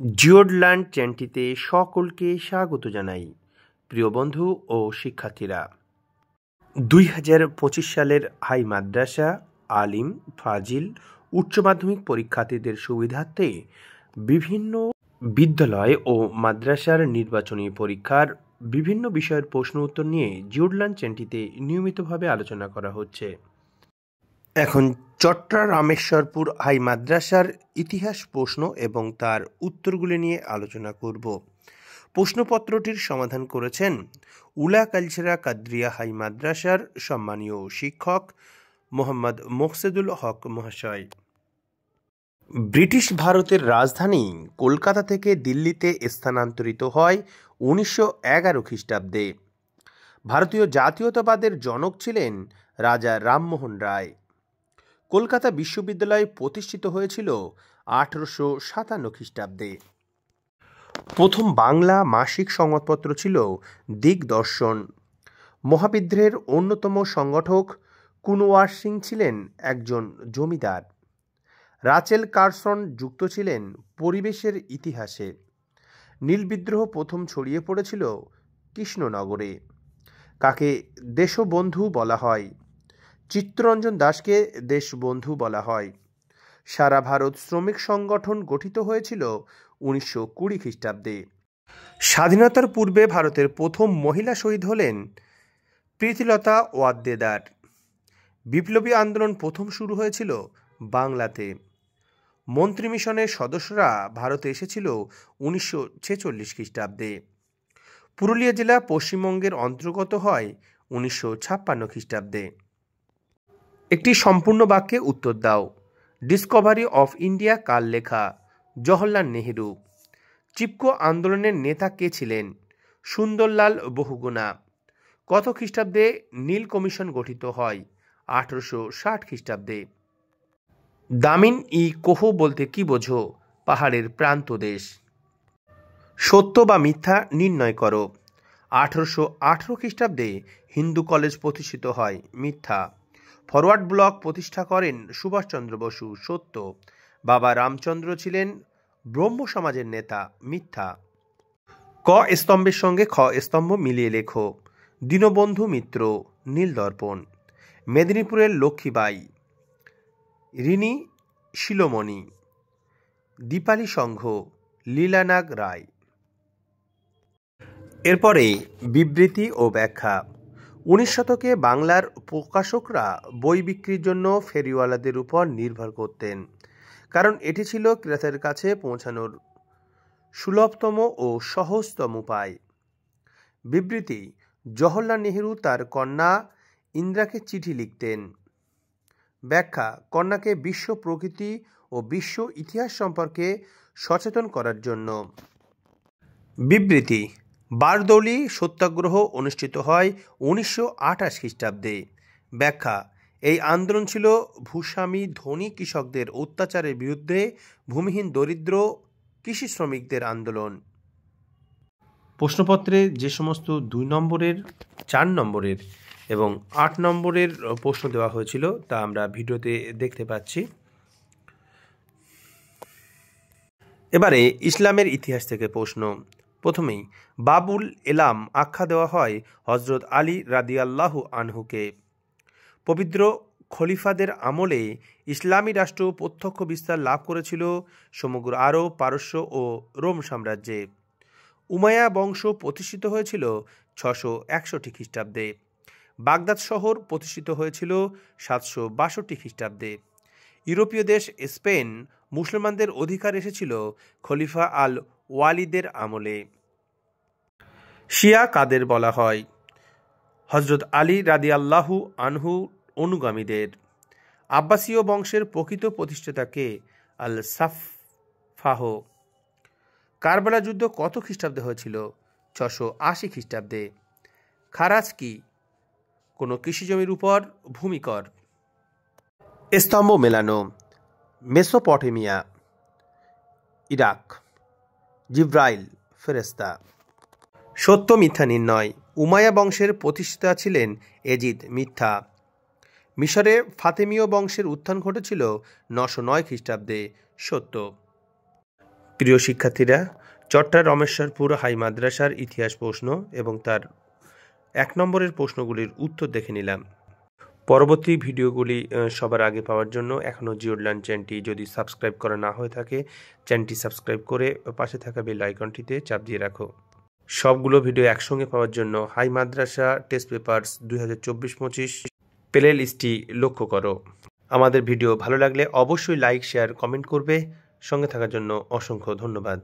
জিওডল্যান্ড চ্যানেলটিতে সকলকে স্বাগত জানাই। প্রিয় বন্ধু ও শিক্ষার্থীরা, 2025 সালের হাই মাদ্রাসা, আলিম, ফাজিল, উচ্চ মাধ্যমিক পরীক্ষার্থীদের সুবিধার্থে বিভিন্ন বিদ্যালয় ও মাদ্রাসার নির্বাচনী পরীক্ষার বিভিন্ন বিষয়ের প্রশ্ন উত্তর নিয়ে জিওডল্যান্ড চ্যানেলটিতে নিয়মিতভাবে আলোচনা করা হচ্ছে। এখন চট্টরামেশ্বরপুর হাই মাদ্রাসার ইতিহাস প্রশ্ন এবং তার উত্তরগুলি নিয়ে আলোচনা করব। প্রশ্নপত্রটির সমাধান করেছেন উলা কালচেরা কাদ্রিয়া হাই মাদ্রাসার সম্মানীয় শিক্ষক মোহাম্মদ মোকসেদুল হক মহাশয়। ব্রিটিশ ভারতের রাজধানী কলকাতা থেকে দিল্লিতে স্থানান্তরিত হয় 1911 খ্রিস্টাব্দে। ভারতীয় জাতীয়তাবাদের জনক ছিলেন রাজা রামমোহন রায়। কলকাতা বিশ্ববিদ্যালয় প্রতিষ্ঠিত হয়েছিল 1857 খ্রিস্টাব্দে। প্রথম বাংলা মাসিক সংবাদপত্র ছিল দিগদর্শন। মহাবিদ্রোহের অন্যতম সংগঠক কুনওয়ার সিং ছিলেন একজন জমিদার। রাচেল কার্সন যুক্ত ছিলেন পরিবেশের ইতিহাসে। নীল বিদ্রোহ প্রথম ছড়িয়ে পড়েছিল কৃষ্ণনগরে। কাকে দেশবন্ধু বলা হয়? চিত্তরঞ্জন দাসকে দেশবন্ধু বলা হয়। সারা ভারত শ্রমিক সংগঠন গঠিত হয়েছিল 1920 খ্রিস্টাব্দে। স্বাধীনতার পূর্বে ভারতের প্রথম মহিলা শহীদ হলেন প্রীতিলতা ওয়াদ্দেদার। বিপ্লবী আন্দোলন প্রথম শুরু হয়েছিল বাংলাতে। মন্ত্রী মিশনের সদস্যরা ভারতে এসেছিল 1946 খ্রিস্টাব্দে। পুরুলিয়া জেলা পশ্চিমবঙ্গের অন্তর্গত হয় 1956 খ্রিস্টাব্দে। একটি সম্পূর্ণ বাক্যে উত্তর দাও। ডিসকভারি অফ ইন্ডিয়া কার লেখা? জওহরলাল নেহেরু। চিপকো আন্দোলনের নেতা কে ছিলেন? সুন্দরলাল বহুগুণা। কত খ্রিস্টাব্দে নীল কমিশন গঠিত হয়? 1860 খ্রিস্টাব্দে। দামিন ই কোহ বলতে কি বোঝো? পাহাড়ের প্রান্তদেশ। সত্য বা মিথ্যা নির্ণয় করো। 1818 খ্রিস্টাব্দে হিন্দু কলেজ প্রতিষ্ঠিত হয়। মিথ্যা। ফরওয়ার্ড ব্লক প্রতিষ্ঠা করেন সুভাষচন্দ্র বসু। সত্য। বাবা রামচন্দ্র ছিলেন ব্রহ্ম সমাজের নেতা। মিথ্যা। ক স্তম্ভের সঙ্গে খ স্তম্ভ মিলিয়ে লেখো। দীনবন্ধু মিত্র, নীলদর্পণ। মেদিনীপুরের লক্ষ্মীবাঈ, রিনি শিলোমণি, দীপালি সংঘ, লীলানাগ রায়। এরপরে বিবৃতি ও ব্যাখ্যা। 19 শতকে বাংলার প্রকাশকরা বই বিক্রির জন্য ফেরিওয়ালাদের উপর নির্ভর করতেন, কারণ এটি ছিল ক্রেতাদের কাছে পৌঁছানোর সুলভতম ও সহজতম উপায়। বিবৃতি। জওহরলাল নেহেরু তার কন্যা ইন্দিরাকে চিঠি লিখতেন। ব্যাখ্যা। কন্যাকে বিশ্ব প্রকৃতি ও বিশ্ব ইতিহাস সম্পর্কে সচেতন করার জন্য। বিবৃতি। বারদৌলি সত্যাগ্রহ অনুষ্ঠিত হয় 1928 খ্রিস্টাব্দে। ব্যাখ্যা। এই আন্দোলন ছিল ভূস্বামী ধনী কৃষকদের অত্যাচারের বিরুদ্ধে ভূমিহীন দরিদ্র কৃষি শ্রমিকদের আন্দোলন। প্রশ্নপত্রে যে সমস্ত 2 নম্বরের, 4 নম্বরের এবং 8 নম্বরের প্রশ্ন দেওয়া হয়েছিল তা আমরা ভিডিওতে দেখতে পাচ্ছি। এবারে ইসলামের ইতিহাস থেকে প্রশ্ন। প্রথমেই বাবুল এলাম আখ্যা দেওয়া হয় হজরত আলী রাদিয়াল্লাহু আনহুকে। পবিত্র খলিফাদের আমলে ইসলামী রাষ্ট্র প্রত্যক্ষ বিস্তার লাভ করেছিল সমগ্র আরব, পারস্য ও রোম সাম্রাজ্যে। উমাইয়া বংশ প্রতিষ্ঠিত হয়েছিল 661 খ্রিস্টাব্দে। বাগদাদ শহর প্রতিষ্ঠিত হয়েছিল 762 খ্রিস্টাব্দে। ইউরোপীয় দেশ স্পেন মুসলমানদের অধিকার এসেছিল খলিফা আল ওয়ালিদের আমলে। শিয়া কাদের বলা হয়? হজরত আলী রাদিয়াল্লাহু আনহু অনুগামীদের। আব্বাসীয় বংশের প্রকৃত প্রতিষ্ঠাতাকে? আল সাফাহ। কারবালা যুদ্ধ কত খ্রিস্টাব্দে হয়েছিল? 680 খ্রিস্টাব্দে। খারাজ কি? কোনো কৃষিজমির উপর ভূমিকর। স্তম্ভ মেলানো। Mesopotamia, Iraq. জিব্রাইল, ফেরেশতা। সত্য মিথ্যা নির্ণয়। উমাইয়া বংশের প্রতিষ্ঠাতা ছিলেন এজিদ। মিথ্যা। মিশরে ফাতেমীয় বংশের উত্থান ঘটেছিল 909 খ্রিস্টাব্দে। সত্য। প্রিয় শিক্ষার্থীরা, চট্টগ্রাম রমেশ্বরপুর হাই মাদ্রাসার ইতিহাস প্রশ্ন এবং তার 1 নম্বরের প্রশ্নগুলির উত্তর দেখে নিলাম। পরবর্তী ভিডিওগুলি সবার আগে পাওয়ার জন্য এখনও জিওলার্ন চ্যানেলটি যদি সাবস্ক্রাইব করা না হয়ে থাকে, চ্যানেলটি সাবস্ক্রাইব করে পাশে থাকা বেল আইকনটিতে চাপ দিয়ে রাখো। সবগুলো ভিডিও একসঙ্গে পাওয়ার জন্য হাই মাদ্রাসা টেস্ট পেপারস 2024-25 প্লে লিস্টটি লক্ষ্য করো। আমাদের ভিডিও ভালো লাগলে অবশ্যই লাইক, শেয়ার, কমেন্ট করবে। সঙ্গে থাকার জন্য অসংখ্য ধন্যবাদ।